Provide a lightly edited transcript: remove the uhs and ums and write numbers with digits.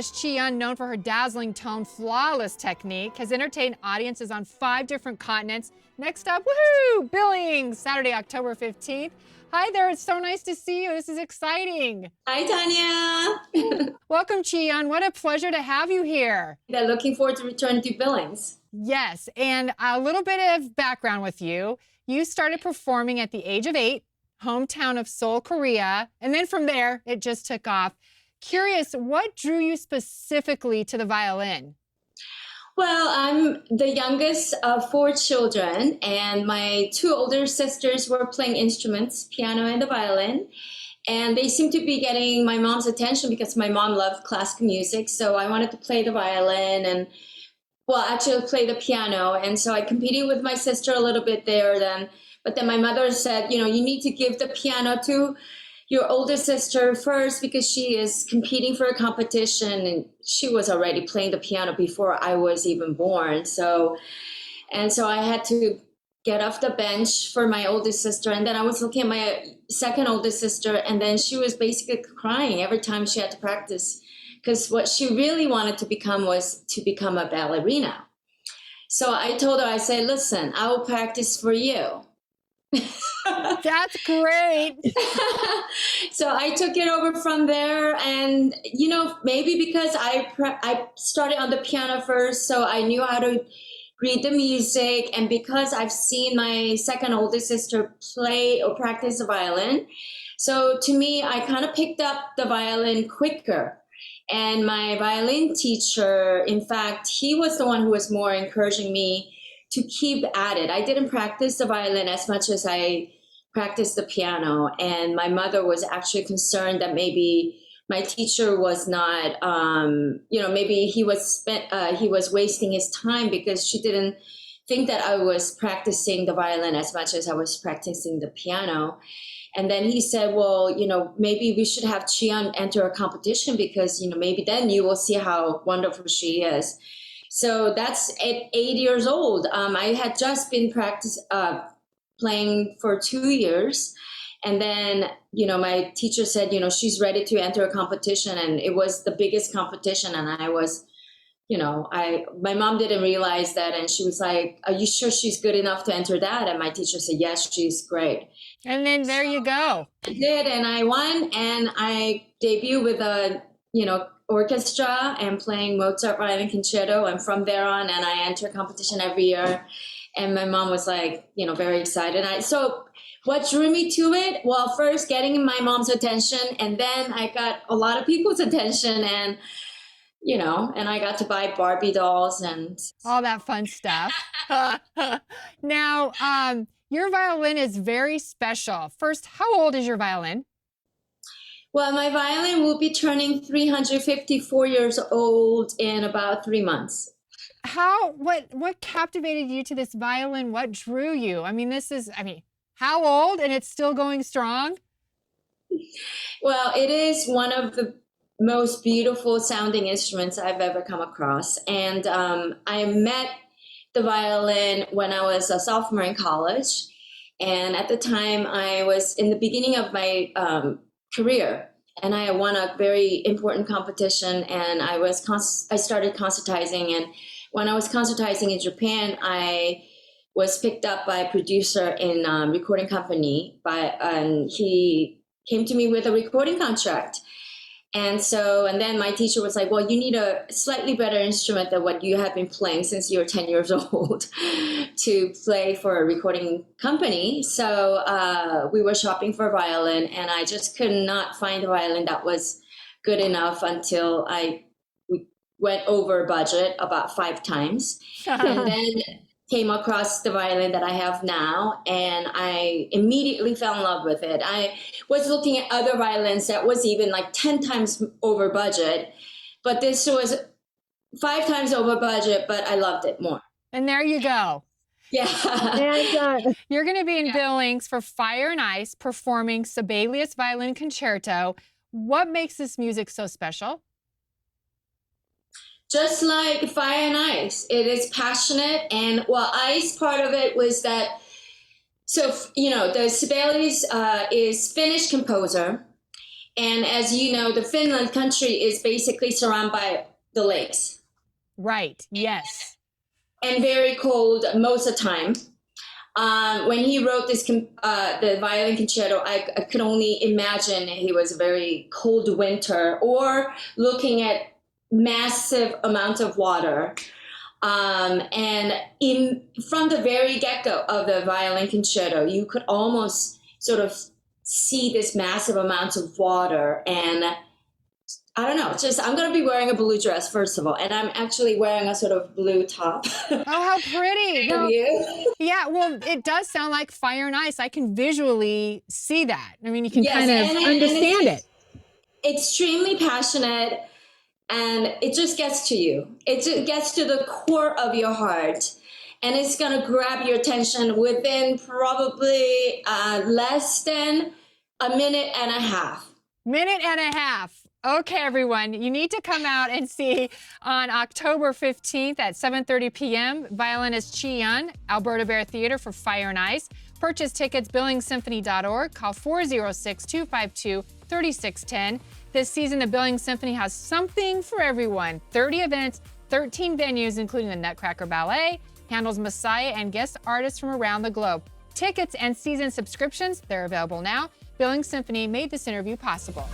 pianist Chee-Yun, known for her dazzling tone, flawless technique, has entertained audiences on 5 different continents. Next up, woohoo, Billings, Saturday, October 15th. Hi there, it's so nice to see you. This is exciting. Hi, Tanya. Welcome, Chee-Yun. What a pleasure to have you here. They're looking forward to return to Billings. Yes, and a little bit of background with you. You started performing at the age of 8, hometown of Seoul, Korea, and then from there, it just took off. Curious, what drew you specifically to the violin? Well, I'm the youngest of 4 children, and my 2 older sisters were playing instruments, piano and the violin. And they seemed to be getting my mom's attention because my mom loved classical music. So I wanted to play the violin and, well, actually play the piano. And so I competed with my sister a little bit there then. But then my mother said, you need to give the piano to your older sister first because she is competing for a competition, and she was already playing the piano before I was even born. So I had to get off the bench for my oldest sister, and then I was looking at my second oldest sister, and then she was basically crying every time she had to practice because what she really wanted to become was to become a ballerina. So I told her, I said, listen, I will practice for you. That's great. So I took it over from there, and maybe because I started on the piano first, so I knew how to read the music, and because I've seen my second oldest sister play or practice the violin, so to me I kind of picked up the violin quicker. And my violin teacher, in fact, he was the one who was more encouraging me to keep at it. I didn't practice the violin as much as I practiced the piano, and my mother was actually concerned that maybe my teacher was not, maybe he was wasting his time because she didn't think that I was practicing the violin as much as I was practicing the piano. And then he said, well, maybe we should have Chee-Yun enter a competition because, maybe then you will see how wonderful she is. So that's at 8 years old. I had just been playing for 2 years. And then, my teacher said, she's ready to enter a competition. And it was the biggest competition. And I was, my mom didn't realize that. And she was like, are you sure she's good enough to enter that? And my teacher said, yes, she's great. And then there you go. I did, and I won. And I debuted with a, orchestra and playing Mozart violin concerto. And from there on, and I enter competition every year. And my mom was like, very excited. So what drew me to it? Well, first getting my mom's attention, and then I got a lot of people's attention, and and I got to buy Barbie dolls and all that fun stuff. Now, your violin is very special. First, how old is your violin? Well, my violin will be turning 354 years old in about 3 months. What captivated you to this violin? What drew you? How old, and it's still going strong? Well, it is one of the most beautiful sounding instruments I've ever come across. And I met the violin when I was a sophomore in college. And at the time, I was in the beginning of my career, and I won a very important competition, and I started concertizing. And when I was concertizing in Japan, I was picked up by a producer in a recording company, and he came to me with a recording contract. And then my teacher was like, well, you need a slightly better instrument than what you have been playing since you were 10 years old to play for a recording company. So we were shopping for a violin, and I just could not find a violin that was good enough until we went over budget about 5 times. And then came across the violin that I have now, and I immediately fell in love with it. I was looking at other violins that was even like 10 times over budget, but this was 5 times over budget, but I loved it more. And there you go. Yeah. And you're going to be in Billings for Fire and Ice performing Sibelius Violin Concerto. What makes this music so special? Just like Fire and Ice, it is passionate. And ice part of it was that, so, the Sibelius is Finnish composer, And as you know, the Finland country is basically surrounded by the lakes. Right. Yes. And very cold most of the time. When he wrote this, the violin concerto, I could only imagine it was a very cold winter or looking at massive amounts of water. And from the very get-go of the violin concerto, you could almost sort of see this massive amounts of water. And I don't know, I'm going to be wearing a blue dress, first of all, and I'm actually wearing a sort of blue top. Oh, how pretty. Well, You? yeah, well, it does sound like Fire and Ice. I can visually see that. I mean, you can Yes, kind of understand it. Extremely passionate, and it just gets to you. It just gets to the core of your heart, and it's going to grab your attention within probably less than a minute and a half. Minute and a half. Okay, everyone, you need to come out and see on October 15th at 7:30 p.m. violinist Chee-Yun, Alberta Bear Theatre for Fire and Ice. Purchase tickets, billingssymphony.org. Call 406-252-3610. This season, the Billings Symphony has something for everyone. 30 events, 13 venues, including the Nutcracker Ballet, Handel's Messiah, and guest artists from around the globe. Tickets and season subscriptions, they're available now. Billings Symphony made this interview possible.